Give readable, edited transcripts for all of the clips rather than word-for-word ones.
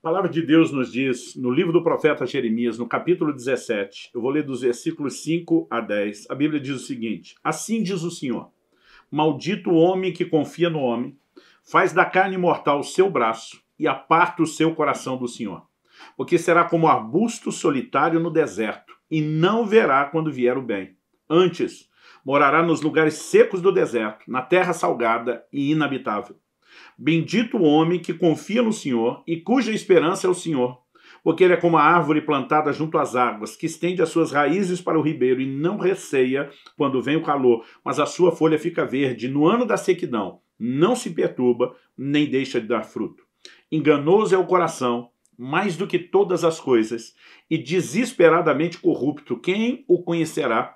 A palavra de Deus nos diz, no livro do profeta Jeremias, no capítulo 17, eu vou ler dos versículos 5 a 10, a Bíblia diz o seguinte: assim diz o Senhor, maldito o homem que confia no homem, faz da carne mortal o seu braço e aparta o seu coração do Senhor, porque será como arbusto solitário no deserto, e não verá quando vier o bem. Antes, morará nos lugares secos do deserto, na terra salgada e inabitável. Bendito o homem que confia no Senhor e cuja esperança é o Senhor, porque ele é como a árvore plantada junto às águas, que estende as suas raízes para o ribeiro e não receia quando vem o calor, mas a sua folha fica verde. No ano da sequidão não se perturba, nem deixa de dar fruto. Enganoso é o coração, mais do que todas as coisas, e desesperadamente corrupto. Quem o conhecerá?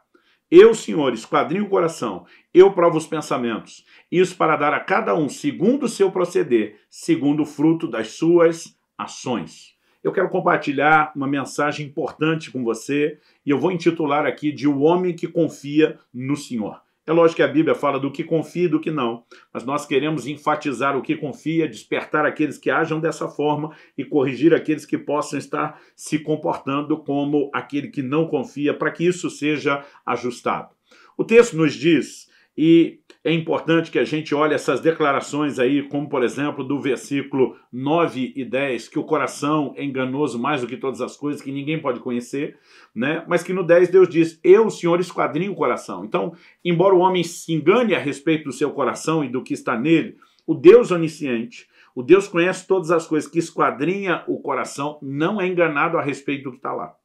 Eu, Senhor, esquadrinho o coração, eu provo os pensamentos, isso para dar a cada um, segundo o seu proceder, segundo o fruto das suas ações. Eu quero compartilhar uma mensagem importante com você, e eu vou intitular aqui de O Homem que Confia no Senhor. É lógico que a Bíblia fala do que confia e do que não, mas nós queremos enfatizar o que confia, despertar aqueles que ajam dessa forma e corrigir aqueles que possam estar se comportando como aquele que não confia, para que isso seja ajustado. O texto nos diz, e é importante que a gente olhe essas declarações aí, como por exemplo do versículo 9 e 10, que o coração é enganoso mais do que todas as coisas, que ninguém pode conhecer, né? Mas que no 10 Deus diz, eu, Senhor, esquadrinho o coração. Então, embora o homem se engane a respeito do seu coração e do que está nele, o Deus onisciente, o Deus que conhece todas as coisas, que esquadrinha o coração, não é enganado a respeito do que está lá.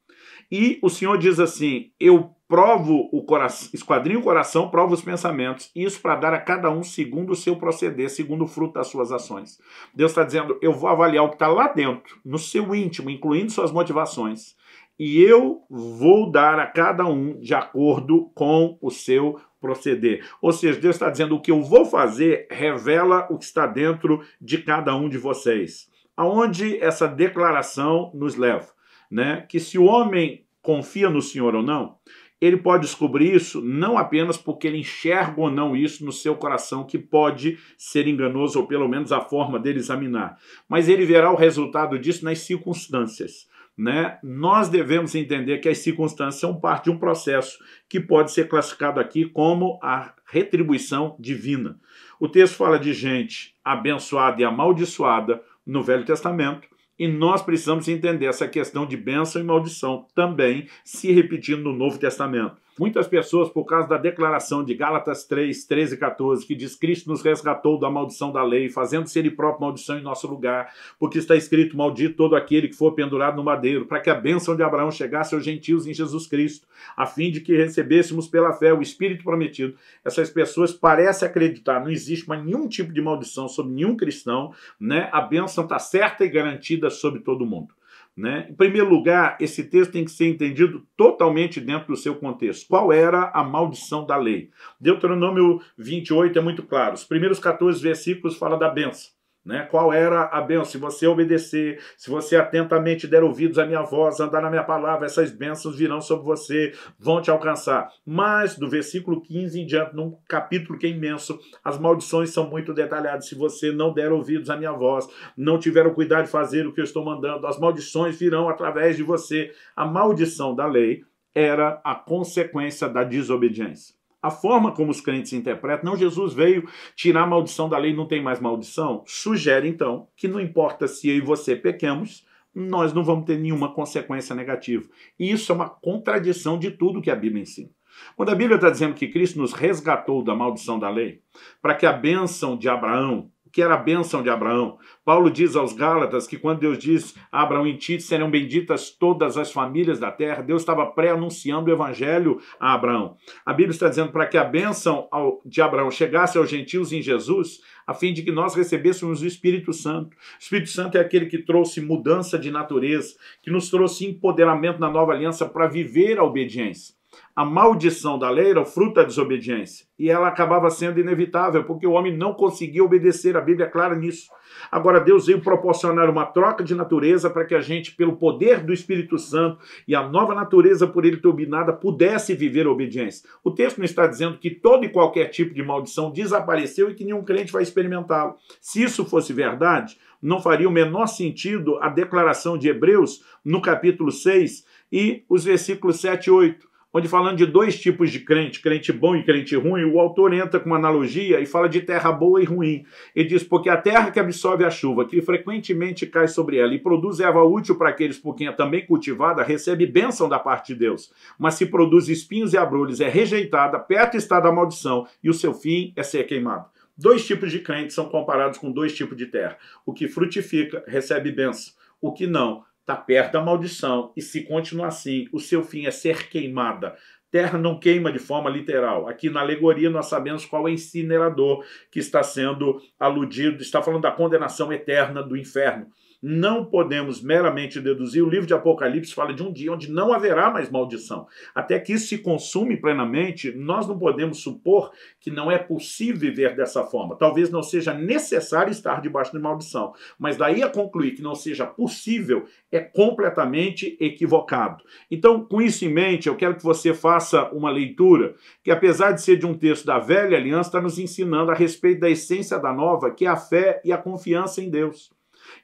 E o Senhor diz assim, eu provo o coração, esquadrinho o coração, provo os pensamentos, isso para dar a cada um segundo o seu proceder, segundo o fruto das suas ações. Deus está dizendo, eu vou avaliar o que está lá dentro, no seu íntimo, incluindo suas motivações, e eu vou dar a cada um de acordo com o seu proceder. Ou seja, Deus está dizendo, o que eu vou fazer revela o que está dentro de cada um de vocês. Aonde essa declaração nos leva? Né? Que se o homem confia no Senhor ou não, ele pode descobrir isso não apenas porque ele enxerga ou não isso no seu coração, que pode ser enganoso, ou pelo menos a forma dele examinar, mas ele verá o resultado disso nas circunstâncias. Né? Nós devemos entender que as circunstâncias são parte de um processo que pode ser classificado aqui como a retribuição divina. O texto fala de gente abençoada e amaldiçoada no Velho Testamento, e nós precisamos entender essa questão de bênção e maldição também se repetindo no Novo Testamento. Muitas pessoas, por causa da declaração de Gálatas 3, 13 e 14, que diz Cristo nos resgatou da maldição da lei, fazendo-se ele próprio maldição em nosso lugar, porque está escrito, maldito todo aquele que for pendurado no madeiro, para que a bênção de Abraão chegasse aos gentios em Jesus Cristo, a fim de que recebêssemos pela fé o Espírito prometido. Essas pessoas parecem acreditar, não existe mais nenhum tipo de maldição sobre nenhum cristão, né? A bênção está certa e garantida sobre todo mundo. Né? Em primeiro lugar, esse texto tem que ser entendido totalmente dentro do seu contexto. Qual era a maldição da lei? Deuteronômio 28 é muito claro. Os primeiros 14 versículos falam da bênção. Né? Qual era a bênção? Se você obedecer, se você atentamente der ouvidos à minha voz, andar na minha palavra, essas bênçãos virão sobre você, vão te alcançar. Mas, do versículo 15 em diante, num capítulo que é imenso, as maldições são muito detalhadas. Se você não der ouvidos à minha voz, não tiver o cuidado de fazer o que eu estou mandando, as maldições virão através de você. A maldição da lei era a consequência da desobediência. A forma como os crentes interpretam, não, Jesus veio tirar a maldição da lei, não tem mais maldição, sugere então que não importa se eu e você pequemos, nós não vamos ter nenhuma consequência negativa. E isso é uma contradição de tudo que a Bíblia ensina. Quando a Bíblia está dizendo que Cristo nos resgatou da maldição da lei, para que a bênção de Abraão, que era a bênção de Abraão. Paulo diz aos Gálatas que quando Deus diz a Abraão, em ti serão benditas todas as famílias da terra, Deus estava pré-anunciando o evangelho a Abraão. A Bíblia está dizendo para que a bênção de Abraão chegasse aos gentios em Jesus, a fim de que nós recebêssemos o Espírito Santo. O Espírito Santo é aquele que trouxe mudança de natureza, que nos trouxe empoderamento na nova aliança para viver a obediência. A maldição da lei era o fruto da desobediência. E ela acabava sendo inevitável, porque o homem não conseguia obedecer. A Bíblia é clara nisso. Agora, Deus veio proporcionar uma troca de natureza para que a gente, pelo poder do Espírito Santo e a nova natureza por ele turbinada, pudesse viver a obediência. O texto não está dizendo que todo e qualquer tipo de maldição desapareceu e que nenhum crente vai experimentá-lo. Se isso fosse verdade, não faria o menor sentido a declaração de Hebreus no capítulo 6 e os versículos 7 e 8. Onde falando de dois tipos de crente, crente bom e crente ruim, o autor entra com uma analogia e fala de terra boa e ruim. Ele diz, porque a terra que absorve a chuva, que frequentemente cai sobre ela e produz erva útil para aqueles por quem é também cultivada, recebe bênção da parte de Deus. Mas se produz espinhos e abrolhos, é rejeitada, perto está da maldição e o seu fim é ser queimado. Dois tipos de crentes são comparados com dois tipos de terra. O que frutifica recebe bênção, o que não está perto da maldição, e se continuar assim, o seu fim é ser queimada. Terra não queima de forma literal. Aqui na alegoria nós sabemos qual é o incinerador que está sendo aludido, está falando da condenação eterna do inferno. Não podemos meramente deduzir, o livro de Apocalipse fala de um dia onde não haverá mais maldição. Até que isso se consume plenamente, nós não podemos supor que não é possível viver dessa forma. Talvez não seja necessário estar debaixo de maldição, mas daí a concluir que não seja possível é completamente equivocado. Então, com isso em mente, eu quero que você faça uma leitura que, apesar de ser de um texto da Velha Aliança, está nos ensinando a respeito da essência da Nova, que é a fé e a confiança em Deus.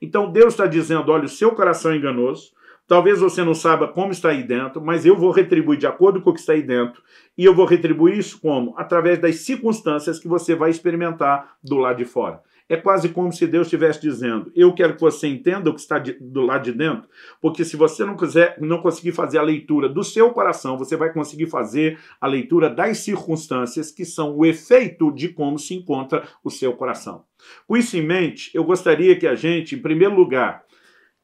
Então Deus está dizendo, olha, o seu coração é enganoso, talvez você não saiba como está aí dentro, mas eu vou retribuir de acordo com o que está aí dentro, e eu vou retribuir isso como? Através das circunstâncias que você vai experimentar do lado de fora. É quase como se Deus estivesse dizendo, eu quero que você entenda o que está do lado de dentro, porque se você não conseguir fazer a leitura do seu coração, você vai conseguir fazer a leitura das circunstâncias que são o efeito de como se encontra o seu coração. Com isso em mente, eu gostaria que a gente, em primeiro lugar,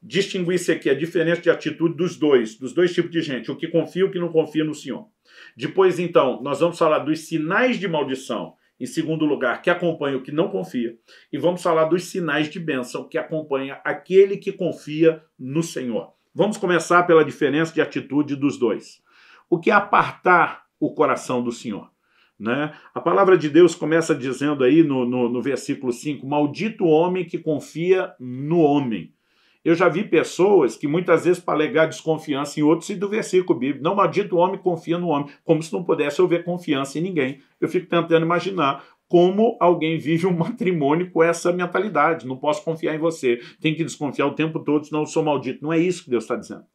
distinguisse aqui a diferença de atitude dos dois tipos de gente, o que confia e o que não confia no Senhor. Depois, então, nós vamos falar dos sinais de maldição, em segundo lugar, que acompanha o que não confia, e vamos falar dos sinais de bênção que acompanha aquele que confia no Senhor. Vamos começar pela diferença de atitude dos dois. O que é apartar o coração do Senhor? Né? A palavra de Deus começa dizendo aí no versículo 5, maldito o homem que confia no homem. Eu já vi pessoas que muitas vezes para alegar desconfiança em outros e do versículo bíblico, não, maldito o homem confia no homem, como se não pudesse haver confiança em ninguém. Eu fico tentando imaginar como alguém vive um matrimônio com essa mentalidade, não posso confiar em você, tem que desconfiar o tempo todo, senão eu sou maldito. Não é isso que Deus está dizendo.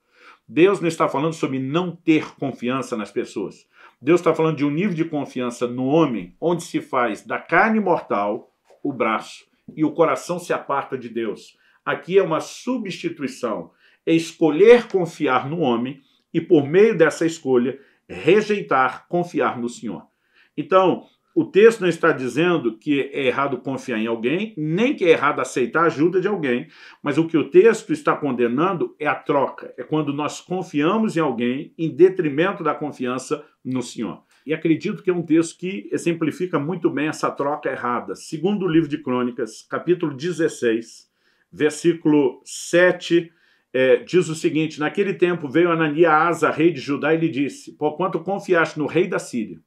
Deus não está falando sobre não ter confiança nas pessoas. Deus está falando de um nível de confiança no homem, onde se faz da carne mortal o braço e o coração se aparta de Deus. Aqui é uma substituição, é escolher confiar no homem e, por meio dessa escolha, rejeitar confiar no Senhor. Então, o texto não está dizendo que é errado confiar em alguém, nem que é errado aceitar a ajuda de alguém, mas o que o texto está condenando é a troca, é quando nós confiamos em alguém em detrimento da confiança no Senhor. E acredito que é um texto que exemplifica muito bem essa troca errada. Segundo o livro de Crônicas, capítulo 16, versículo 7, diz o seguinte, naquele tempo veio Ananias a Asa, rei de Judá, e lhe disse, porquanto confiaste no rei da Síria,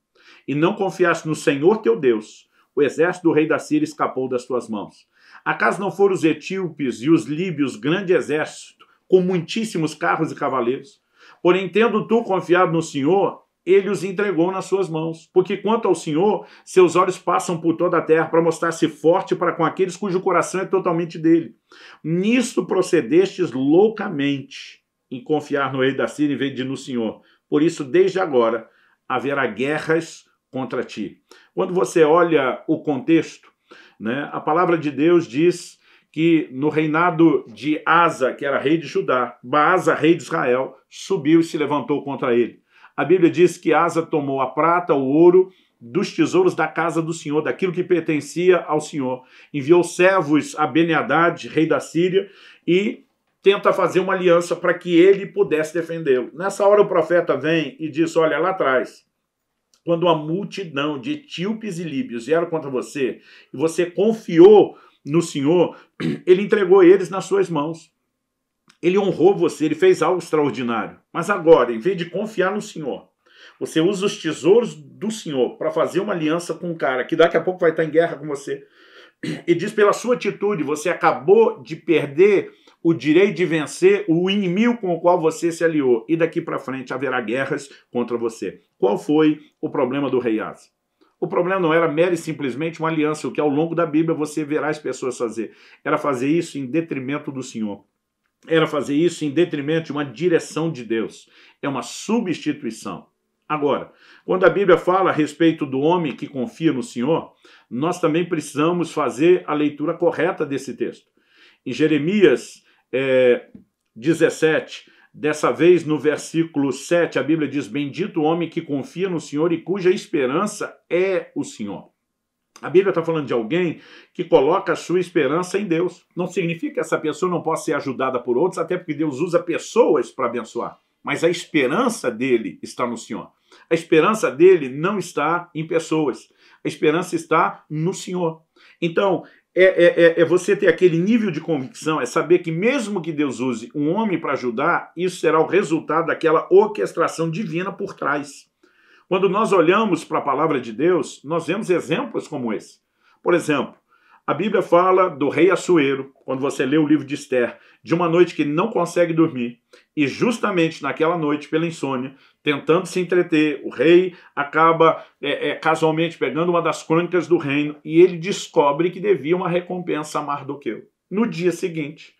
e não confiaste no Senhor teu Deus, o exército do rei da Síria escapou das tuas mãos. Acaso não foram os etíopes e os líbios grande exército, com muitíssimos carros e cavaleiros? Porém, tendo tu confiado no Senhor, ele os entregou nas suas mãos. Porque quanto ao Senhor, seus olhos passam por toda a terra para mostrar-se forte para com aqueles cujo coração é totalmente dele. Nisto procedestes loucamente em confiar no rei da Síria em vez de no Senhor. Por isso, desde agora, haverá guerras contra ti. Quando você olha o contexto, né, a palavra de Deus diz que no reinado de Asa, que era rei de Judá, Baasa, rei de Israel, subiu e se levantou contra ele. A Bíblia diz que Asa tomou a prata, o ouro, dos tesouros da casa do Senhor, daquilo que pertencia ao Senhor. Enviou servos a Ben-Hadad, rei da Síria, e tenta fazer uma aliança para que ele pudesse defendê-lo. Nessa hora o profeta vem e diz, olha, lá atrás, quando a multidão de etíopes e líbios vieram contra você, e você confiou no Senhor, ele entregou eles nas suas mãos. Ele honrou você, ele fez algo extraordinário. Mas agora, em vez de confiar no Senhor, você usa os tesouros do Senhor para fazer uma aliança com um cara que daqui a pouco vai estar em guerra com você. E diz, pela sua atitude, você acabou de perder o direito de vencer o inimigo com o qual você se aliou. E daqui para frente haverá guerras contra você. Qual foi o problema do rei Asa? O problema não era mera e simplesmente uma aliança, o que ao longo da Bíblia você verá as pessoas fazer. Era fazer isso em detrimento do Senhor. Era fazer isso em detrimento de uma direção de Deus. É uma substituição. Agora, quando a Bíblia fala a respeito do homem que confia no Senhor, nós também precisamos fazer a leitura correta desse texto. Em Jeremias 17, dessa vez no versículo 7, a Bíblia diz: bendito o homem que confia no Senhor e cuja esperança é o Senhor. A Bíblia está falando de alguém que coloca a sua esperança em Deus. Não significa que essa pessoa não possa ser ajudada por outros, até porque Deus usa pessoas para abençoar. Mas a esperança dele está no Senhor. A esperança dele não está em pessoas. A esperança está no Senhor. Então, é você ter aquele nível de convicção, é saber que mesmo que Deus use um homem para ajudar, isso será o resultado daquela orquestração divina por trás. Quando nós olhamos para a palavra de Deus, nós vemos exemplos como esse. Por exemplo, a Bíblia fala do rei Assuero, quando você lê o livro de Esther, de uma noite que ele não consegue dormir, e justamente naquela noite, pela insônia, tentando se entreter, o rei acaba casualmente pegando uma das crônicas do reino e ele descobre que devia uma recompensa a Mardoqueu. No dia seguinte,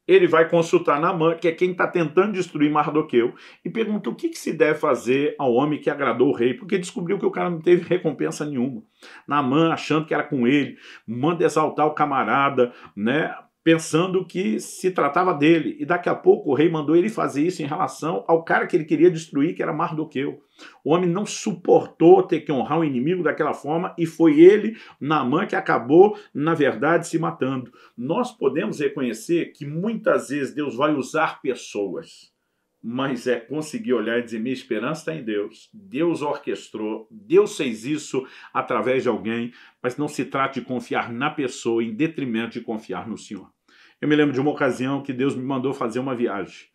ele vai consultar Naamã, que é quem está tentando destruir Mardoqueu, e pergunta o que se deve fazer ao homem que agradou o rei, porque descobriu que o cara não teve recompensa nenhuma. Naamã, achando que era com ele, manda exaltar o camarada, né, pensando que se tratava dele. E daqui a pouco o rei mandou ele fazer isso em relação ao cara que ele queria destruir, que era Mardoqueu. O homem não suportou ter que honrar o inimigo daquela forma e foi ele, Naamã, que acabou, na verdade, se matando. Nós podemos reconhecer que muitas vezes Deus vai usar pessoas, mas é conseguir olhar e dizer, minha esperança está em Deus. Deus orquestrou, Deus fez isso através de alguém, mas não se trata de confiar na pessoa em detrimento de confiar no Senhor. Eu me lembro de uma ocasião que Deus me mandou fazer uma viagem.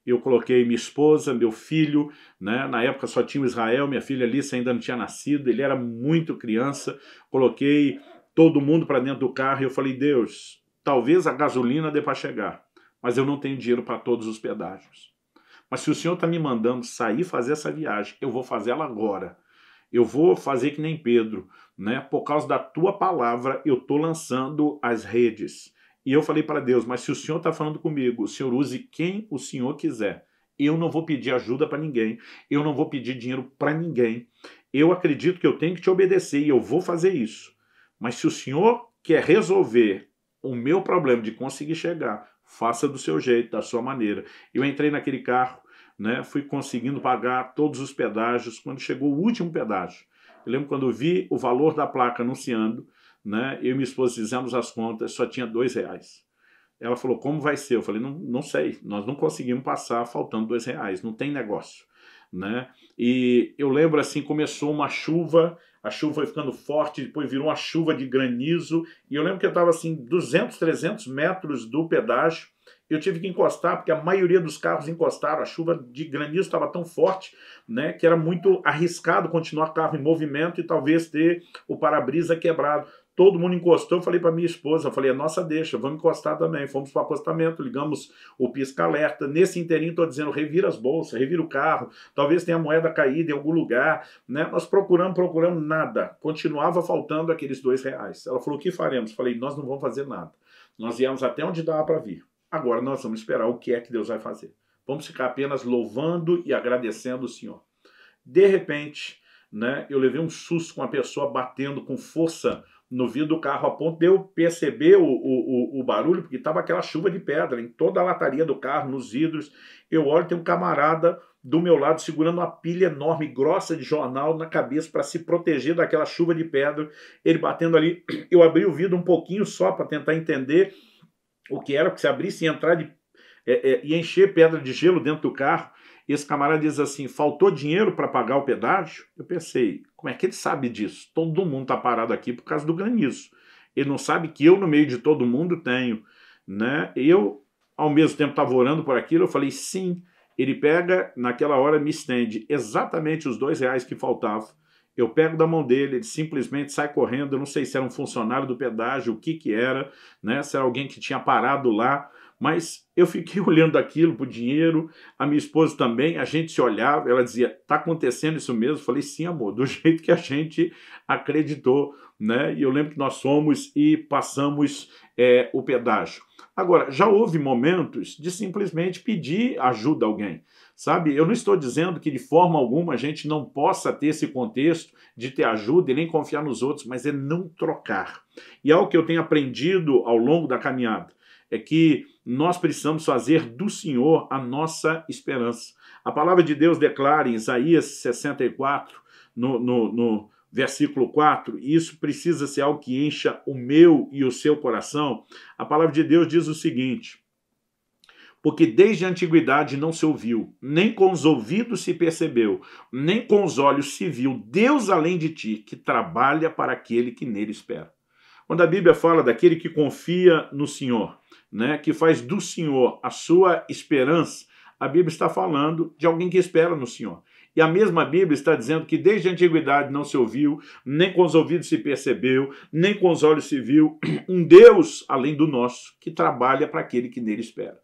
Eu coloquei minha esposa, meu filho, né? Na época só tinha o Israel, minha filha Alice ainda não tinha nascido, ele era muito criança. Coloquei todo mundo para dentro do carro e eu falei, Deus, talvez a gasolina dê para chegar, mas eu não tenho dinheiro para todos os pedágios. Mas se o Senhor está me mandando sair fazer essa viagem, eu vou fazer ela agora. Eu vou fazer que nem Pedro, né? Por causa da tua palavra, eu estou lançando as redes. E eu falei para Deus, mas se o Senhor está falando comigo, o Senhor use quem o Senhor quiser. Eu não vou pedir ajuda para ninguém, eu não vou pedir dinheiro para ninguém. Eu acredito que eu tenho que te obedecer e eu vou fazer isso. Mas se o Senhor quer resolver o meu problema de conseguir chegar, faça do seu jeito, da sua maneira. Eu entrei naquele carro, né, fui conseguindo pagar todos os pedágios. Quando chegou o último pedágio, eu lembro quando eu vi o valor da placa anunciando, né, eu e minha esposa fizemos as contas, só tinha R$2. Ela falou, como vai ser? Eu falei, não sei, nós não conseguimos passar faltando R$2, não tem negócio. Né? E eu lembro assim, começou uma chuva, a chuva foi ficando forte, depois virou uma chuva de granizo, e eu lembro que eu estava assim, 200, 300 metros do pedágio, eu tive que encostar, porque a maioria dos carros encostaram, a chuva de granizo estava tão forte, né, que era muito arriscado continuar carro em movimento e talvez ter o para-brisa quebrado. Todo mundo encostou, eu falei para minha esposa, eu falei, é nossa deixa, vamos encostar também. Fomos para o acostamento, ligamos o pisca-alerta. Nesse inteirinho estou dizendo, revira as bolsas, revira o carro, talvez tenha moeda caída em algum lugar. Né? Nós procuramos, nada. Continuava faltando aqueles R$2. Ela falou, o que faremos? Falei, nós não vamos fazer nada. Nós viemos até onde dava para vir. Agora nós vamos esperar o que é que Deus vai fazer. Vamos ficar apenas louvando e agradecendo o Senhor. De repente, né, eu levei um susto com a pessoa batendo com força no vidro do carro, a ponto de eu perceber o barulho, porque estava aquela chuva de pedra em toda a lataria do carro, nos vidros. Eu olho, tem um camarada do meu lado segurando uma pilha enorme, grossa de jornal na cabeça para se proteger daquela chuva de pedra. Ele batendo ali, eu abri o vidro um pouquinho só para tentar entender o que era, porque se abrisse e entrar e encher pedra de gelo dentro do carro. E esse camarada diz assim, faltou dinheiro para pagar o pedágio? Eu pensei, como é que ele sabe disso? Todo mundo está parado aqui por causa do granizo. Ele não sabe que eu, no meio de todo mundo, tenho. Né? Eu, ao mesmo tempo, estava orando por aquilo, eu falei, sim. Ele pega, naquela hora, me estende exatamente os R$2 que faltavam. Eu pego da mão dele, ele simplesmente sai correndo. Eu não sei se era um funcionário do pedágio, o que era, né? Se era alguém que tinha parado lá, Mas eu fiquei olhando aquilo para o dinheiro, a minha esposa também, a gente se olhava, ela dizia, está acontecendo isso mesmo? Eu falei, sim, amor, do jeito que a gente acreditou, né? E eu lembro que nós fomos e passamos o pedágio. Agora, já houve momentos de simplesmente pedir ajuda a alguém, sabe? Eu não estou dizendo que de forma alguma a gente não possa ter esse contexto de ter ajuda e nem confiar nos outros, mas é não trocar. E algo que eu tenho aprendido ao longo da caminhada é que nós precisamos fazer do Senhor a nossa esperança. A palavra de Deus declara em Isaías 64, no versículo 4, e isso precisa ser algo que encha o meu e o seu coração. A palavra de Deus diz o seguinte: porque desde a antiguidade não se ouviu, nem com os ouvidos se percebeu, nem com os olhos se viu Deus além de ti, que trabalha para aquele que nele espera. Quando a Bíblia fala daquele que confia no Senhor, né, que faz do Senhor a sua esperança, a Bíblia está falando de alguém que espera no Senhor. E a mesma Bíblia está dizendo que desde a antiguidade não se ouviu, nem com os ouvidos se percebeu, nem com os olhos se viu, um Deus além do nosso, que trabalha para aquele que nele espera.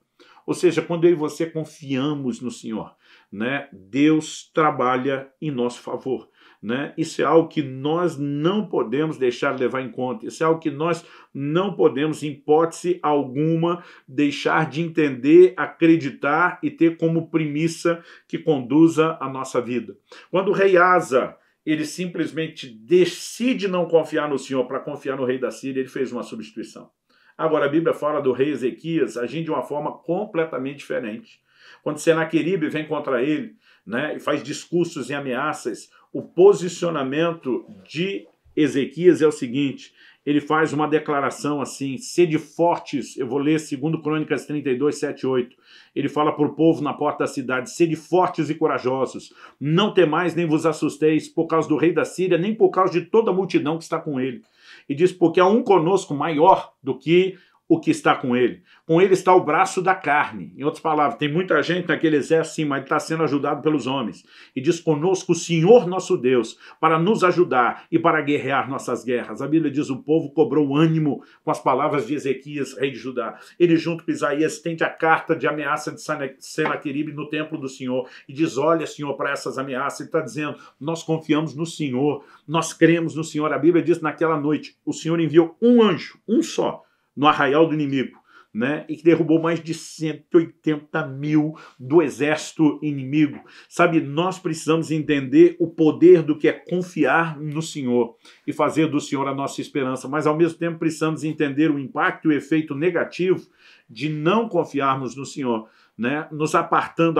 Ou seja, quando eu e você confiamos no Senhor, né, Deus trabalha em nosso favor. Né? Isso é algo que nós não podemos deixar de levar em conta. Isso é algo que nós não podemos, em hipótese alguma, deixar de entender, acreditar e ter como premissa que conduza a nossa vida. Quando o rei Asa, ele simplesmente decide não confiar no Senhor para confiar no rei da Síria, ele fez uma substituição. Agora, a Bíblia fala do rei Ezequias agindo de uma forma completamente diferente. Quando Senaqueribe vem contra ele, né, e faz discursos e ameaças, o posicionamento de Ezequias é o seguinte: ele faz uma declaração assim, sede fortes, eu vou ler 2 Crônicas 32, 7, 8. Ele fala para o povo na porta da cidade: sede fortes e corajosos, não temais nem vos assusteis por causa do rei da Síria, nem por causa de toda a multidão que está com ele. E diz, porque há um conosco maior do que o que está com ele. Com ele está o braço da carne. Em outras palavras, tem muita gente naquele exército, sim, mas ele está sendo ajudado pelos homens. E diz, conosco o Senhor nosso Deus, para nos ajudar e para guerrear nossas guerras. A Bíblia diz, o povo cobrou ânimo com as palavras de Ezequias, rei de Judá. Ele, junto com Isaías, estende a carta de ameaça de Senaqueribe no templo do Senhor. E diz, olha, Senhor, para essas ameaças. Ele está dizendo, nós confiamos no Senhor, nós cremos no Senhor. A Bíblia diz, naquela noite, o Senhor enviou um anjo, um só, no arraial do inimigo, né? E que derrubou mais de 180 mil do exército inimigo. Sabe, nós precisamos entender o poder do que é confiar no Senhor e fazer do Senhor a nossa esperança, mas ao mesmo tempo precisamos entender o impacto e o efeito negativo de não confiarmos no Senhor, né? Nos apartando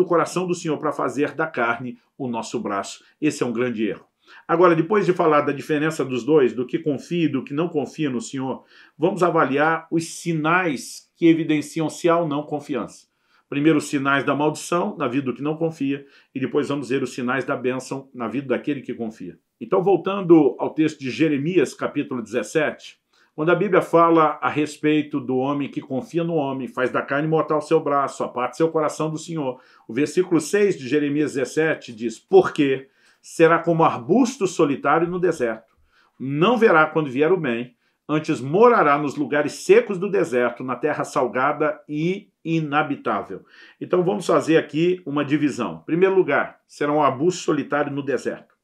o coração do Senhor para fazer da carne o nosso braço. Esse é um grande erro. Agora, depois de falar da diferença dos dois, do que confia e do que não confia no Senhor, vamos avaliar os sinais que evidenciam se há ou não confiança. Primeiro, os sinais da maldição na vida do que não confia, e depois vamos ver os sinais da bênção na vida daquele que confia. Então, voltando ao texto de Jeremias, capítulo 17, quando a Bíblia fala a respeito do homem que confia no homem, faz da carne mortal seu braço, aparte seu coração do Senhor, o versículo 6 de Jeremias 17 diz, porque será como arbusto solitário no deserto. Não verá quando vier o bem, antes morará nos lugares secos do deserto, na terra salgada e inabitável. Então vamos fazer aqui uma divisão. Primeiro lugar, será um arbusto solitário no deserto.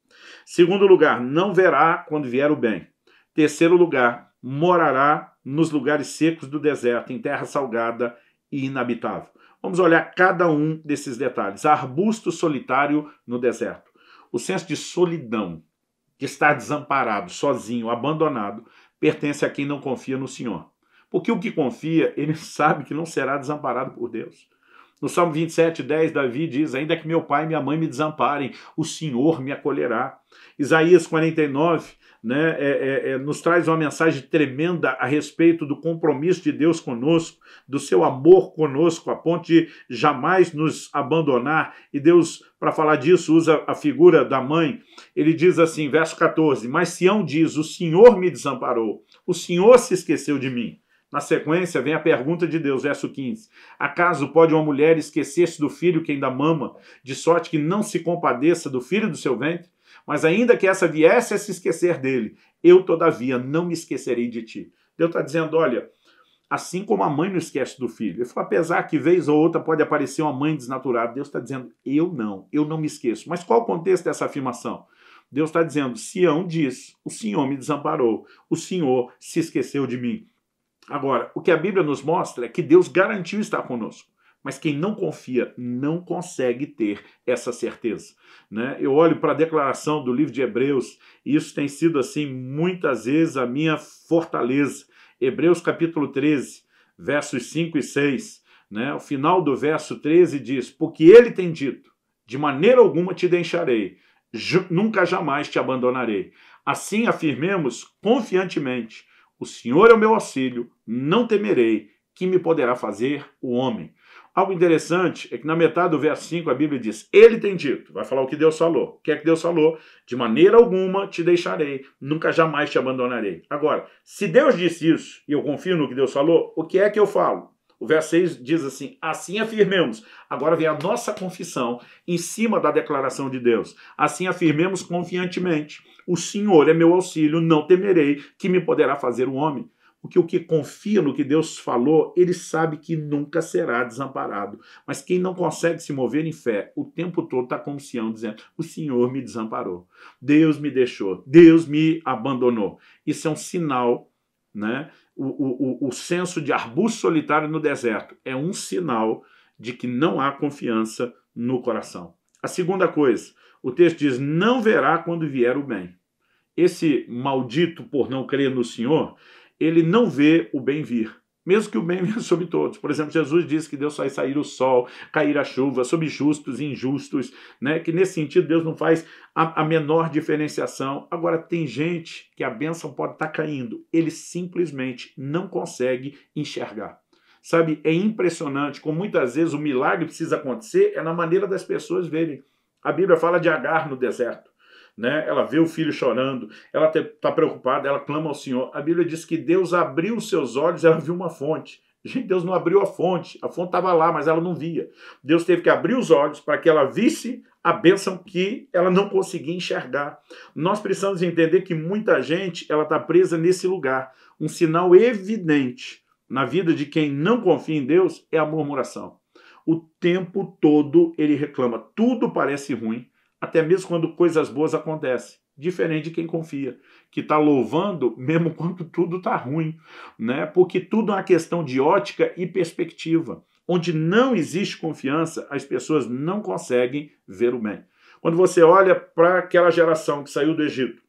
Segundo lugar, não verá quando vier o bem. Terceiro lugar, morará nos lugares secos do deserto, em terra salgada e inabitável. Vamos olhar cada um desses detalhes. Arbusto solitário no deserto. O senso de solidão, de estar desamparado, sozinho, abandonado, pertence a quem não confia no Senhor. Porque o que confia, ele sabe que não será desamparado por Deus. No Salmo 27:10, Davi diz, ainda que meu pai e minha mãe me desamparem, o Senhor me acolherá. Isaías 49, né, nos traz uma mensagem tremenda a respeito do compromisso de Deus conosco, do seu amor conosco, a ponto de jamais nos abandonar. E Deus, para falar disso, usa a figura da mãe. Ele diz assim, verso 14, mas Sião diz, o Senhor me desamparou, o Senhor se esqueceu de mim. Na sequência, vem a pergunta de Deus, verso 15. Acaso pode uma mulher esquecer-se do filho que ainda mama, de sorte que não se compadeça do filho do seu ventre? Mas ainda que essa viesse a se esquecer dele, eu, todavia, não me esquecerei de ti. Deus está dizendo, olha, Assim como a mãe não esquece do filho. Ele falou, apesar que vez ou outra pode aparecer uma mãe desnaturada, Deus está dizendo, eu não me esqueço. Mas qual o contexto dessa afirmação? Deus está dizendo, Sião diz, o Senhor me desamparou, o Senhor se esqueceu de mim. Agora, o que a Bíblia nos mostra é que Deus garantiu estar conosco. Mas quem não confia não consegue ter essa certeza, né? Eu olho para a declaração do livro de Hebreus, e isso tem sido assim muitas vezes a minha fortaleza. Hebreus capítulo 13, versos 5 e 6, né? O final do verso 13 diz, porque ele tem dito, de maneira alguma te deixarei, nunca jamais te abandonarei. Assim afirmemos confiantemente, o Senhor é o meu auxílio, não temerei, que me poderá fazer o homem. Algo interessante é que na metade do verso 5 a Bíblia diz, ele tem dito, vai falar o que Deus falou. O que é que Deus falou? De maneira alguma te deixarei, nunca jamais te abandonarei. Agora, se Deus disse isso, e eu confio no que Deus falou, o que é que eu falo? O verso 6 diz assim, assim afirmemos. Agora vem a nossa confissão em cima da declaração de Deus. Assim afirmemos confiantemente, o Senhor é meu auxílio, não temerei, que me poderá fazer o homem. Porque o que confia no que Deus falou, ele sabe que nunca será desamparado. Mas quem não consegue se mover em fé, o tempo todo está como Sião, dizendo, o Senhor me desamparou, Deus me deixou, Deus me abandonou. Isso é um sinal, né? O senso de arbusto solitário no deserto é um sinal de que não há confiança no coração. A segunda coisa, o texto diz, não verá quando vier o bem. Esse maldito por não crer no Senhor, ele não vê o bem vir, mesmo que o bem venha sobre todos. Por exemplo, Jesus disse que Deus faz sair o sol, cair a chuva, sobre justos e injustos, né? Que nesse sentido Deus não faz a menor diferenciação. Agora, tem gente que a bênção pode estar caindo, ele simplesmente não consegue enxergar. Sabe, é impressionante como muitas vezes o milagre precisa acontecer é na maneira das pessoas verem. A Bíblia fala de Agar no deserto. Né? Ela vê o filho chorando, ela está preocupada, ela clama ao Senhor. A Bíblia diz que Deus abriu os seus olhos, ela viu uma fonte. Gente, Deus não abriu a fonte estava lá, mas ela não via. Deus teve que abrir os olhos para que ela visse a bênção que ela não conseguia enxergar. Nós precisamos entender que muita gente está presa nesse lugar. Um sinal evidente na vida de quem não confia em Deus é a murmuração. O tempo todo ele reclama, tudo parece ruim, até mesmo quando coisas boas acontecem. Diferente de quem confia, que está louvando mesmo quando tudo está ruim, né? Porque tudo é uma questão de ótica e perspectiva. Onde não existe confiança, as pessoas não conseguem ver o bem. Quando você olha para aquela geração que saiu do Egito,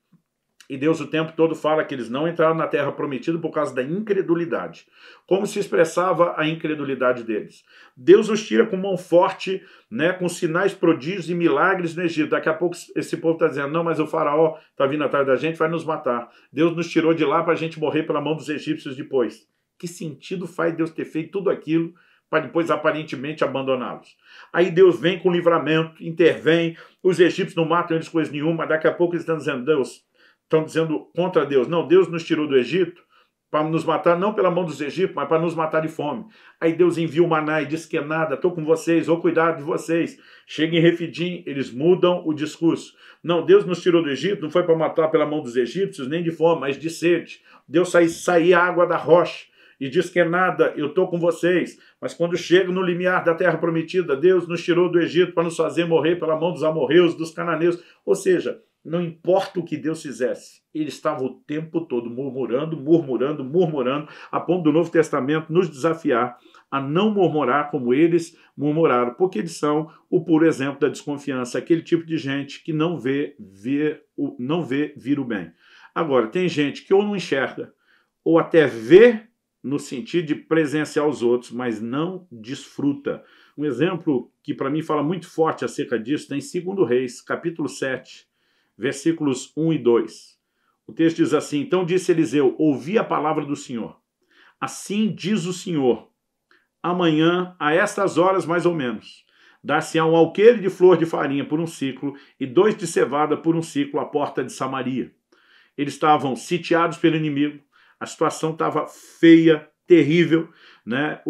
e Deus o tempo todo fala que eles não entraram na terra prometida por causa da incredulidade. Como se expressava a incredulidade deles? Deus os tira com mão forte, né, com sinais, prodígios e milagres no Egito. Daqui a pouco esse povo está dizendo, não, mas o faraó está vindo atrás da gente, vai nos matar. Deus nos tirou de lá para a gente morrer pela mão dos egípcios depois. Que sentido faz Deus ter feito tudo aquilo para depois aparentemente abandoná-los? Aí Deus vem com livramento, intervém, os egípcios não matam eles coisa nenhuma, mas daqui a pouco eles estão dizendo, Deus, estão dizendo contra Deus. Não, Deus nos tirou do Egito para nos matar, não pela mão dos egípcios, mas para nos matar de fome. Aí Deus envia o maná e diz que é nada, estou com vocês, vou cuidar de vocês. Chega em Refidim, eles mudam o discurso. Não, Deus nos tirou do Egito, não foi para matar pela mão dos egípcios, nem de fome, mas de sede. Deus saía a água da rocha e diz que é nada, eu estou com vocês. Mas quando chega no limiar da terra prometida, Deus nos tirou do Egito para nos fazer morrer pela mão dos amorreus, dos cananeus. Ou seja, não importa o que Deus fizesse, ele estava o tempo todo murmurando, a ponto do Novo Testamento nos desafiar a não murmurar como eles murmuraram, porque eles são o puro exemplo da desconfiança, aquele tipo de gente que não vê vir o bem. Agora, tem gente que ou não enxerga, ou até vê no sentido de presenciar os outros, mas não desfruta. Um exemplo que para mim fala muito forte acerca disso tem em 2 Reis, capítulo 7, versículos 1 e 2. O texto diz assim, então disse Eliseu, ouvi a palavra do Senhor. Assim diz o Senhor, amanhã, a estas horas mais ou menos, dar-se-á um alqueire de flor de farinha por um ciclo e 2 de cevada por um ciclo à porta de Samaria. Eles estavam sitiados pelo inimigo, a situação estava feia, terrível, né?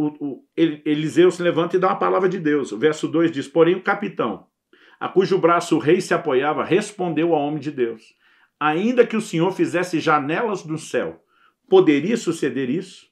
Eliseu se levanta e dá uma palavra de Deus. O verso 2 diz, porém o capitão, a cujo braço o rei se apoiava, respondeu ao homem de Deus, ainda que o Senhor fizesse janelas do céu, poderia suceder isso?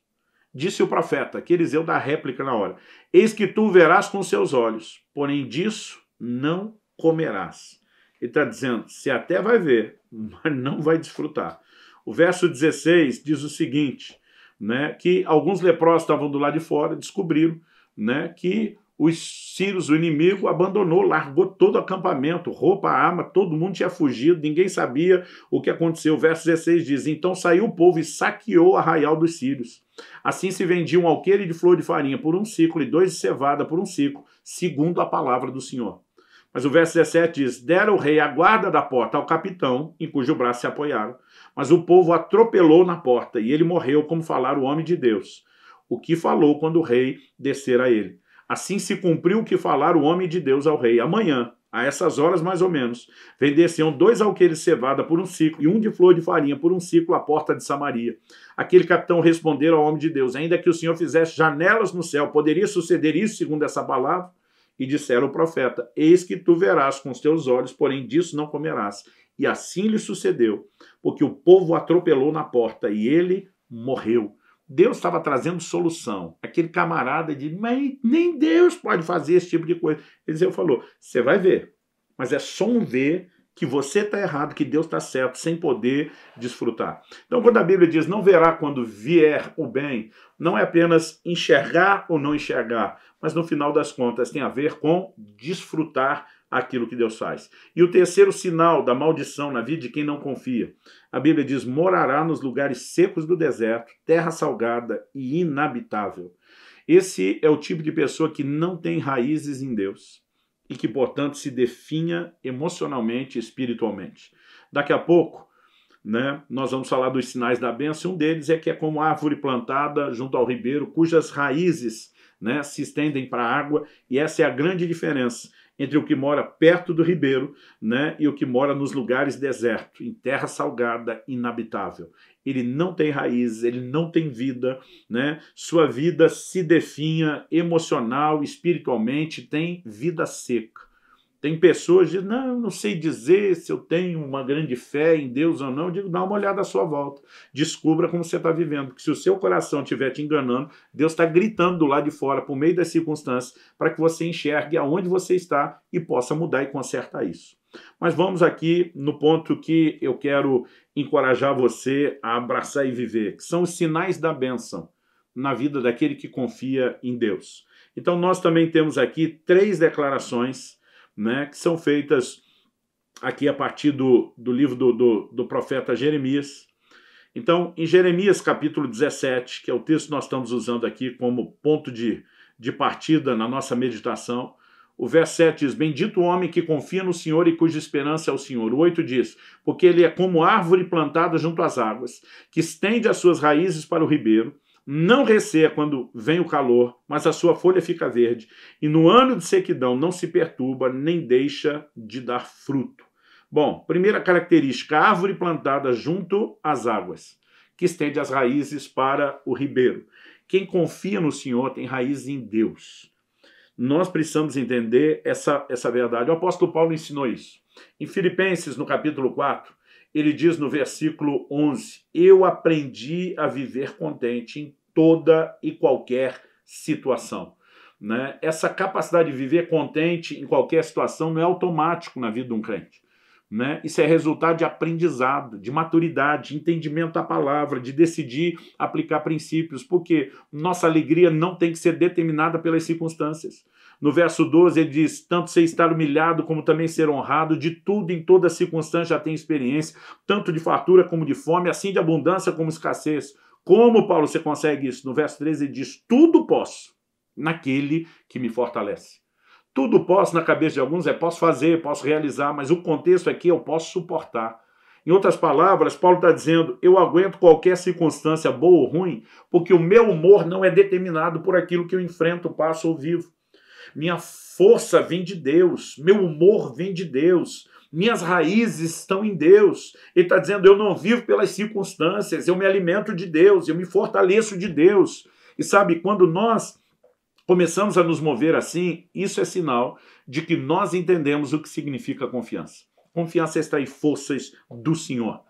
Disse o profeta, que Eliseu dá réplica na hora: eis que tu verás com seus olhos, porém disso não comerás. Ele está dizendo, você até vai ver, mas não vai desfrutar. O verso 16 diz o seguinte, né, que alguns leprosos estavam do lado de fora, descobriram, né, que os sírios, o inimigo, abandonou, largou todo o acampamento, roupa, arma, todo mundo tinha fugido, ninguém sabia o que aconteceu. O verso 16 diz, então saiu o povo e saqueou o arraial dos sírios. Assim se vendia um alqueire de flor de farinha por 1 siclo e 2 de cevada por 1 siclo, segundo a palavra do Senhor. Mas o verso 17 diz, dera o rei a guarda da porta ao capitão, em cujo braço se apoiaram. Mas o povo atropelou na porta, e ele morreu, como falara o homem de Deus, o que falou quando o rei descer a ele. Assim se cumpriu o que falara o homem de Deus ao rei. Amanhã, a essas horas mais ou menos, vendeciam 2 alqueires de cevada por 1 siclo e 1 de flor de farinha por 1 siclo à porta de Samaria. Aquele capitão respondeu ao homem de Deus, ainda que o Senhor fizesse janelas no céu, poderia suceder isso segundo essa palavra? E disseram o profeta, eis que tu verás com os teus olhos, porém disso não comerás. E assim lhe sucedeu, porque o povo o atropelou na porta e ele morreu. Deus estava trazendo solução. Aquele camarada diz, mas nem Deus pode fazer esse tipo de coisa. Eliseu falou, você vai ver, mas é só um ver que você está errado, que Deus está certo, sem poder desfrutar. Então, quando a Bíblia diz, não verá quando vier o bem, não é apenas enxergar ou não enxergar, mas no final das contas tem a ver com desfrutar aquilo que Deus faz. E o terceiro sinal da maldição na vida de quem não confia, a Bíblia diz, morará nos lugares secos do deserto, terra salgada e inabitável. Esse é o tipo de pessoa que não tem raízes em Deus e que, portanto, se definha emocionalmente e espiritualmente. Daqui a pouco, né, nós vamos falar dos sinais da bênção. Um deles é que é como árvore plantada junto ao ribeiro, cujas raízes, né, se estendem para a água, e essa é a grande diferença entre o que mora perto do ribeiro, né, e o que mora nos lugares desertos, em terra salgada, inabitável. Ele não tem raízes, ele não tem vida, né? Sua vida se definha emocional, espiritualmente, tem vida seca. Tem pessoas que dizem, não sei dizer se eu tenho uma grande fé em Deus ou não. Eu digo, dá uma olhada à sua volta. Descubra como você está vivendo. Porque se o seu coração estiver te enganando, Deus está gritando do lado de fora, por meio das circunstâncias, para que você enxergue aonde você está e possa mudar e consertar isso. Mas vamos aqui no ponto que eu quero encorajar você a abraçar e viver, que são os sinais da bênção na vida daquele que confia em Deus. Então nós também temos aqui 3 declarações, né, que são feitas aqui a partir do livro do profeta Jeremias. Então, em Jeremias capítulo 17, que é o texto que nós estamos usando aqui como ponto de partida na nossa meditação, o verso 7 diz, bendito o homem que confia no Senhor e cuja esperança é o Senhor. O 8 diz, porque ele é como árvore plantada junto às águas, que estende as suas raízes para o ribeiro, não receia quando vem o calor, mas a sua folha fica verde, e no ano de sequidão não se perturba, nem deixa de dar fruto. Bom, primeira característica, árvore plantada junto às águas, que estende as raízes para o ribeiro. Quem confia no Senhor tem raízes em Deus. Nós precisamos entender essa verdade. O apóstolo Paulo ensinou isso. Em Filipenses, no capítulo 4, ele diz no versículo 11, eu aprendi a viver contente em toda e qualquer situação. Né? Essa capacidade de viver contente em qualquer situação não é automático na vida de um crente. Né? Isso é resultado de aprendizado, de maturidade, de entendimento da palavra, de decidir aplicar princípios, porque nossa alegria não tem que ser determinada pelas circunstâncias. No verso 12 ele diz, tanto ser estar humilhado como também ser honrado, de tudo em toda circunstância já tem experiência, tanto de fartura como de fome, assim de abundância como escassez. Como, Paulo, você consegue isso? No verso 13 ele diz, tudo posso naquele que me fortalece. Tudo posso na cabeça de alguns é posso fazer, posso realizar, mas o contexto aqui eu posso suportar. Em outras palavras, Paulo está dizendo, eu aguento qualquer circunstância boa ou ruim, porque o meu humor não é determinado por aquilo que eu enfrento, passo ou vivo. Minha força vem de Deus, meu humor vem de Deus, minhas raízes estão em Deus. Ele está dizendo, eu não vivo pelas circunstâncias, eu me alimento de Deus, eu me fortaleço de Deus. E sabe, quando nós começamos a nos mover assim, isso é sinal de que nós entendemos o que significa confiança. Confiança é extrair forças do Senhor.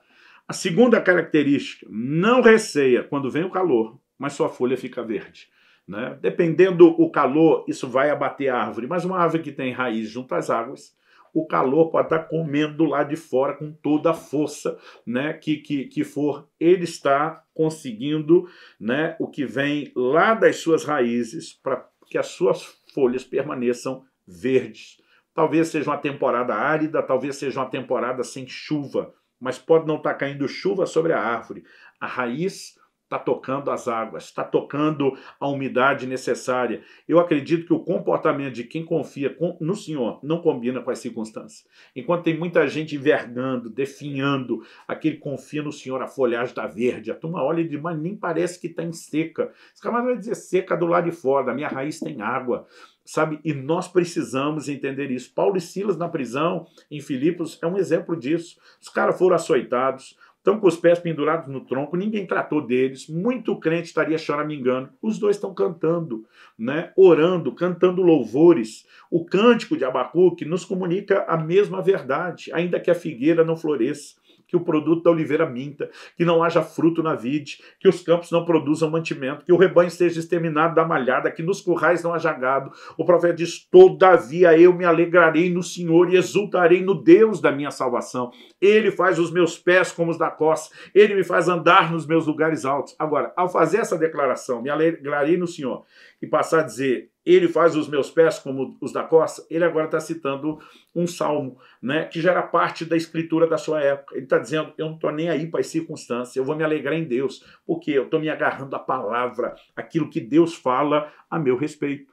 A segunda característica, não receia quando vem o calor, mas sua folha fica verde. Né? Dependendo do calor, isso vai abater a árvore, mas uma árvore que tem raiz junto às águas, o calor pode estar comendo lá de fora com toda a força, né, que for, ele está conseguindo, né, o que vem lá das suas raízes para que as suas folhas permaneçam verdes. Talvez seja uma temporada árida, talvez seja uma temporada sem chuva, mas pode não estar caindo chuva sobre a árvore. A raiz está tocando as águas, está tocando a umidade necessária. Eu acredito que o comportamento de quem confia no Senhor não combina com as circunstâncias. Enquanto tem muita gente envergando, definhando, aquele confia no Senhor, a folhagem está verde, a turma olha e diz, mas nem parece que está em seca. Esse camarada vai dizer seca do lado de fora, da minha raiz tem água. Sabe? E nós precisamos entender isso. Paulo e Silas na prisão, em Filipos, é um exemplo disso. Os caras foram açoitados, estão com os pés pendurados no tronco, ninguém tratou deles, muito crente estaria choramingando. Os dois estão cantando, né? Orando, cantando louvores. O cântico de Abacuque nos comunica a mesma verdade, ainda que a figueira não floresça, que o produto da oliveira minta, que não haja fruto na vide, que os campos não produzam mantimento, que o rebanho esteja exterminado da malhada, que nos currais não haja gado. O profeta diz, todavia eu me alegrarei no Senhor e exultarei no Deus da minha salvação. Ele faz os meus pés como os da costa, ele me faz andar nos meus lugares altos. Agora, ao fazer essa declaração, me alegrarei no Senhor, e passar a dizer, ele faz os meus pés como os da costa, ele agora está citando um salmo, né, que já era parte da escritura da sua época. Ele está dizendo, eu não estou nem aí para as circunstâncias, eu vou me alegrar em Deus, porque eu estou me agarrando à palavra, aquilo que Deus fala a meu respeito.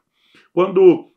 Quando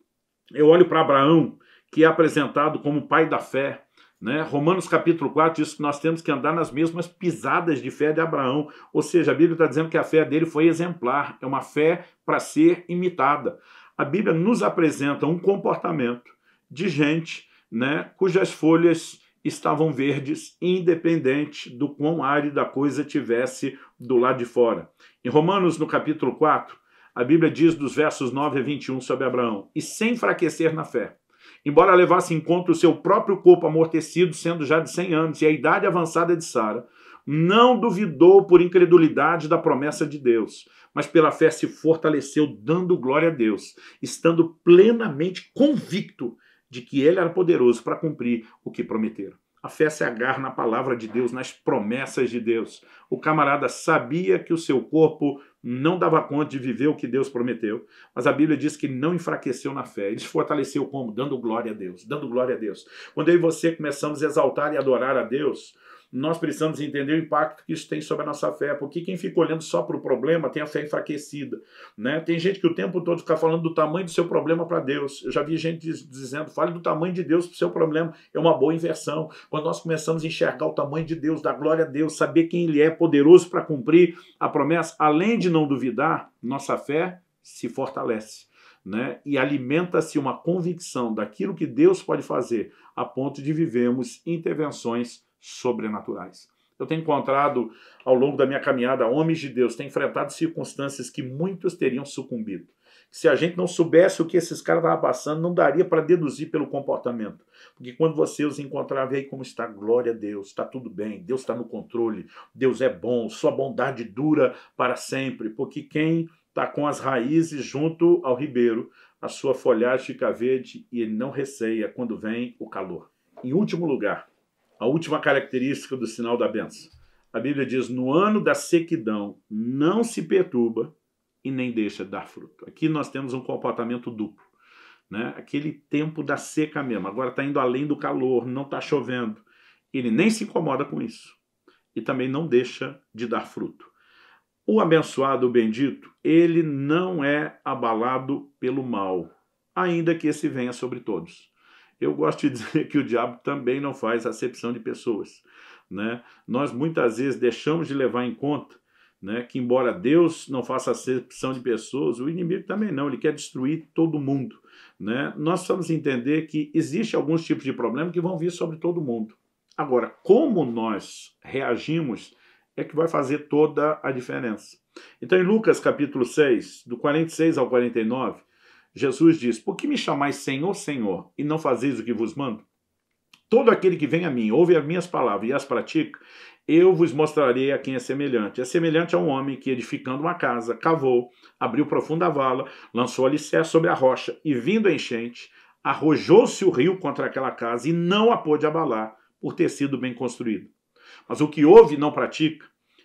eu olho para Abraão, que é apresentado como pai da fé, né? Romanos capítulo 4 diz que nós temos que andar nas mesmas pisadas de fé de Abraão, ou seja, a Bíblia está dizendo que a fé dele foi exemplar, é uma fé para ser imitada. A Bíblia nos apresenta um comportamento de gente, né, cujas folhas estavam verdes, independente do quão árida a coisa tivesse do lado de fora. Em Romanos, no capítulo 4, a Bíblia diz dos versos 9 a 21 sobre Abraão, e sem enfraquecer na fé, embora levasse em conta o seu próprio corpo amortecido, sendo já de 100 anos, e a idade avançada de Sara, não duvidou por incredulidade da promessa de Deus, mas pela fé se fortaleceu, dando glória a Deus, estando plenamente convicto de que ele era poderoso para cumprir o que prometera. A fé se agarra na palavra de Deus, nas promessas de Deus. O camarada sabia que o seu corpo não dava conta de viver o que Deus prometeu, mas a Bíblia diz que ele não enfraqueceu na fé. Ele se fortaleceu como? Dando glória a Deus, dando glória a Deus. Quando eu e você começamos a exaltar e adorar a Deus, nós precisamos entender o impacto que isso tem sobre a nossa fé, porque quem fica olhando só para o problema tem a fé enfraquecida, né? Tem gente que o tempo todo fica falando do tamanho do seu problema para Deus. Eu já vi gente dizendo, fale do tamanho de Deus para o seu problema. É uma boa inversão. Quando nós começamos a enxergar o tamanho de Deus, dar glória a Deus, saber quem Ele é poderoso para cumprir a promessa, além de não duvidar, nossa fé se fortalece, né? E alimenta-se uma convicção daquilo que Deus pode fazer, a ponto de vivermos intervenções sobrenaturais. Eu tenho encontrado, ao longo da minha caminhada, homens de Deus, têm enfrentado circunstâncias que muitos teriam sucumbido. Se a gente não soubesse o que esses caras estavam passando, não daria para deduzir pelo comportamento. Porque quando você os encontrar, vê aí como está, glória a Deus, está tudo bem, Deus está no controle, Deus é bom, sua bondade dura para sempre, porque quem está com as raízes junto ao ribeiro, a sua folhagem fica verde e ele não receia quando vem o calor. Em último lugar, a última característica do sinal da bênção. A Bíblia diz, no ano da sequidão, não se perturba e nem deixa de dar fruto. Aqui nós temos um comportamento duplo, né? Aquele tempo da seca mesmo. Agora está indo além do calor, não está chovendo. Ele nem se incomoda com isso. E também não deixa de dar fruto. O abençoado, o bendito, ele não é abalado pelo mal, ainda que esse venha sobre todos. Eu gosto de dizer que o diabo também não faz acepção de pessoas, né? Nós muitas vezes deixamos de levar em conta, né, que embora Deus não faça acepção de pessoas, o inimigo também não, ele quer destruir todo mundo, né? Nós precisamos entender que existe alguns tipos de problema que vão vir sobre todo mundo. Agora, como nós reagimos é que vai fazer toda a diferença. Então, em Lucas capítulo 6, do 46 ao 49, Jesus diz, por que me chamais Senhor, Senhor, e não fazeis o que vos mando? todo aquele que vem a mim, ouve as minhas palavras e as pratica, eu vos mostrarei a quem é semelhante. É semelhante a um homem que, edificando uma casa, cavou, abriu profunda vala, lançou alicerce sobre a rocha, e vindo a enchente, arrojou-se o rio contra aquela casa e não a pôde abalar, por ter sido bem construído. Mas o que ouve e não pratica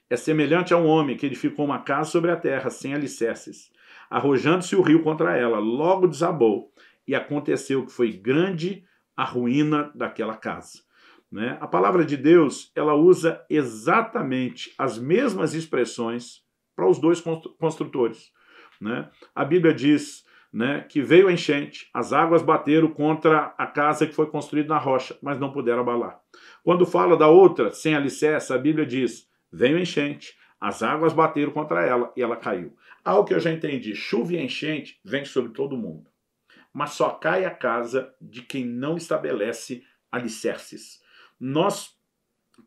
é semelhante a um homem que edificou uma casa sobre a terra, sem alicerces. Arrojando-se o rio contra ela, logo desabou, e aconteceu que foi grande a ruína daquela casa. Né? A palavra de Deus, ela usa exatamente as mesmas expressões para os dois construtores. Né? A Bíblia diz, né, que veio a enchente, as águas bateram contra a casa que foi construída na rocha, mas não puderam abalar. Quando fala da outra, sem alicerce, a Bíblia diz, veio a enchente, as águas bateram contra ela e ela caiu. Algo que eu já entendi, chuva e enchente vem sobre todo mundo, mas só cai a casa de quem não estabelece alicerces. Nós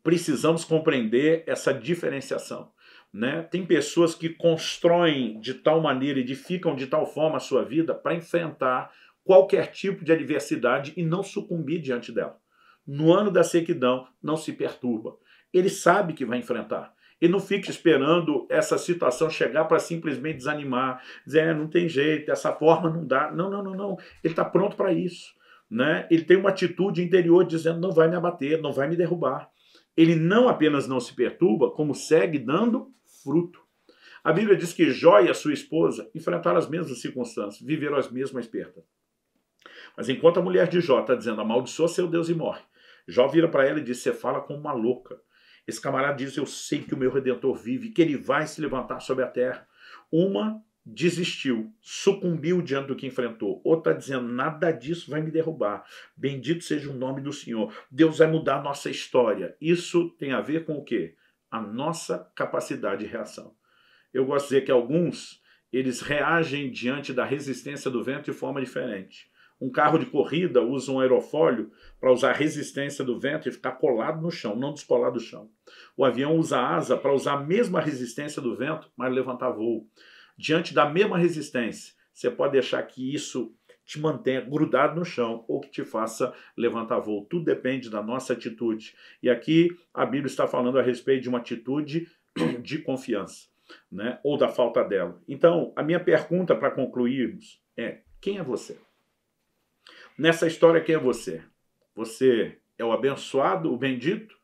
precisamos compreender essa diferenciação. Né? Tem pessoas que constroem de tal maneira, edificam de tal forma a sua vida para enfrentar qualquer tipo de adversidade e não sucumbir diante dela. No ano da sequidão, não se perturba. Ele sabe que vai enfrentar. Ele não fica esperando essa situação chegar para simplesmente desanimar, dizer, não tem jeito, dessa forma não dá. Não, não, não, não. Ele está pronto para isso. Né? Ele tem uma atitude interior dizendo, não vai me abater, não vai me derrubar. Ele não apenas não se perturba, como segue dando fruto. A Bíblia diz que Jó e a sua esposa enfrentaram as mesmas circunstâncias, viveram as mesmas perdas. Mas enquanto a mulher de Jó está dizendo, amaldiçoa seu Deus e morre, Jó vira para ela e diz, você fala como uma louca. Esse camarada diz, eu sei que o meu Redentor vive, que ele vai se levantar sobre a terra. Uma desistiu, sucumbiu diante do que enfrentou. Outra está dizendo, nada disso vai me derrubar. Bendito seja o nome do Senhor. Deus vai mudar a nossa história. Isso tem a ver com o quê? A nossa capacidade de reação. Eu gosto de dizer que alguns, eles reagem diante da resistência do vento de forma diferente. Um carro de corrida usa um aerofólio para usar a resistência do vento e ficar colado no chão, não descolar do chão. O avião usa a asa para usar a mesma resistência do vento, mas levantar voo. Diante da mesma resistência, você pode deixar que isso te mantenha grudado no chão ou que te faça levantar voo. Tudo depende da nossa atitude. E aqui a Bíblia está falando a respeito de uma atitude de confiança, né? Ou da falta dela. Então, a minha pergunta para concluirmos é, quem é você? Nessa história, quem é você? Você é o abençoado, o bendito,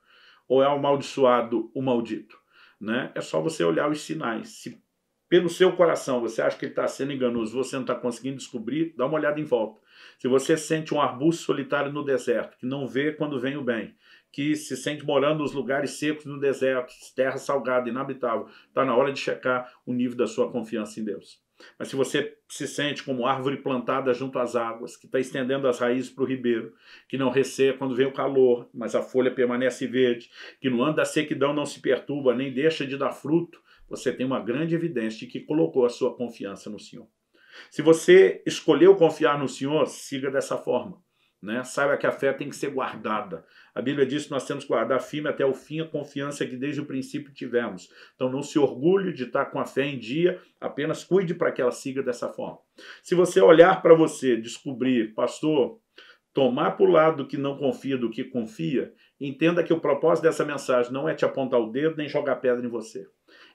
ou é o amaldiçoado, o maldito? Né? É só você olhar os sinais. Se pelo seu coração você acha que ele está sendo enganoso, você não está conseguindo descobrir, dá uma olhada em volta. Se você sente um arbusto solitário no deserto, que não vê quando vem o bem, que se sente morando nos lugares secos no deserto, terra salgada, inabitável, está na hora de checar o nível da sua confiança em Deus. Mas se você se sente como árvore plantada junto às águas, que está estendendo as raízes para o ribeiro, que não receia quando vem o calor, mas a folha permanece verde, que no ano da sequidão não se perturba, nem deixa de dar fruto, você tem uma grande evidência de que colocou a sua confiança no Senhor. Se você escolheu confiar no Senhor, siga dessa forma. Né? Saiba que a fé tem que ser guardada. A Bíblia diz que nós temos que guardar firme até o fim a confiança que desde o princípio tivemos. Então não se orgulhe de estar com a fé em dia, apenas cuide para que ela siga dessa forma. Se você olhar para você, descobrir, pastor, tomar para o lado do que não confia do que confia, entenda que o propósito dessa mensagem não é te apontar o dedo nem jogar pedra em você.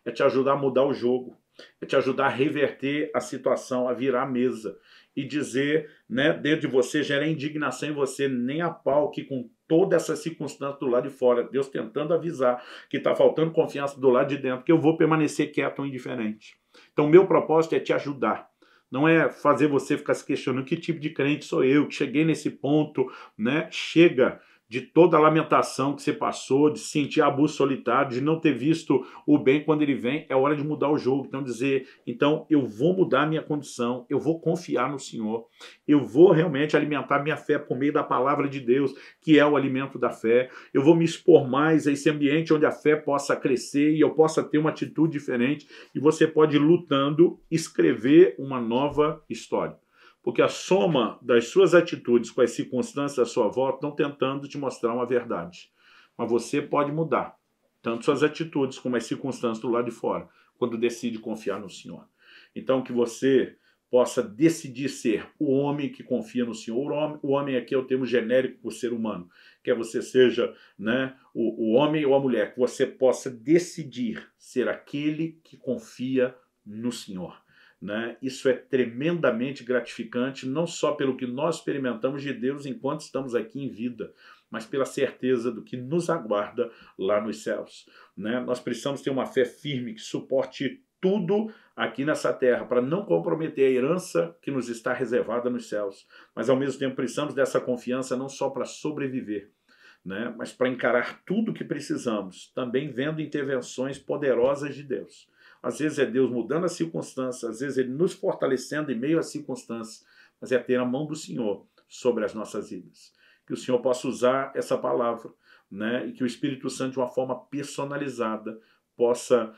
É te ajudar a mudar o jogo, é te ajudar a reverter a situação, a virar a mesa e dizer, né, dentro de você, gerar indignação em você, nem a pau que com toda essa circunstância do lado de fora, Deus tentando avisar que está faltando confiança do lado de dentro, que eu vou permanecer quieto ou indiferente. Então, meu propósito é te ajudar. Não é fazer você ficar se questionando que tipo de crente sou eu, que cheguei nesse ponto, né? Chega de toda a lamentação que você passou, de sentir abuso solitário, de não ter visto o bem quando ele vem, é hora de mudar o jogo. Então dizer, então eu vou mudar a minha condição, eu vou confiar no Senhor, eu vou realmente alimentar minha fé por meio da palavra de Deus, que é o alimento da fé, eu vou me expor mais a esse ambiente onde a fé possa crescer e eu possa ter uma atitude diferente e você pode, lutando, escrever uma nova história. Porque a soma das suas atitudes com as circunstâncias à sua volta estão tentando te mostrar uma verdade. Mas você pode mudar, tanto suas atitudes como as circunstâncias do lado de fora, quando decide confiar no Senhor. Então que você possa decidir ser o homem que confia no Senhor. O homem aqui é o termo genérico por ser humano, quer você seja, né, o homem ou a mulher, que você possa decidir ser aquele que confia no Senhor. Né? Isso é tremendamente gratificante, não só pelo que nós experimentamos de Deus enquanto estamos aqui em vida, mas pela certeza do que nos aguarda lá nos céus. Né? Nós precisamos ter uma fé firme que suporte tudo aqui nessa terra, para não comprometer a herança que nos está reservada nos céus. Mas ao mesmo tempo precisamos dessa confiança não só para sobreviver, né, mas para encarar tudo o que precisamos, também vendo intervenções poderosas de Deus. Às vezes é Deus mudando as circunstâncias, às vezes Ele nos fortalecendo em meio às circunstâncias, mas é ter a mão do Senhor sobre as nossas vidas. Que o Senhor possa usar essa palavra, né, e que o Espírito Santo, de uma forma personalizada, possa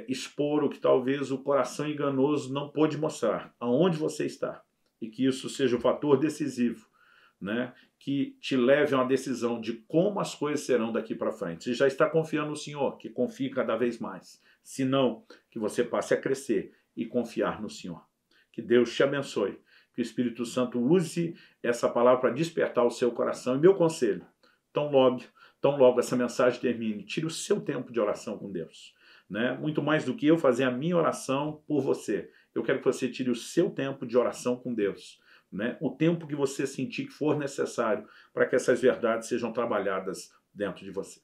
expor o que talvez o coração enganoso não pôde mostrar, aonde você está, e que isso seja o fator decisivo, né, que te leve a uma decisão de como as coisas serão daqui para frente. Se já está confiando no Senhor, que confie cada vez mais. Se não, que você passe a crescer e confiar no Senhor. Que Deus te abençoe. Que o Espírito Santo use essa palavra para despertar o seu coração. E meu conselho, tão logo essa mensagem termine, tire o seu tempo de oração com Deus. Né? Muito mais do que eu fazer a minha oração por você. Eu quero que você tire o seu tempo de oração com Deus. Né? O tempo que você sentir que for necessário para que essas verdades sejam trabalhadas dentro de você.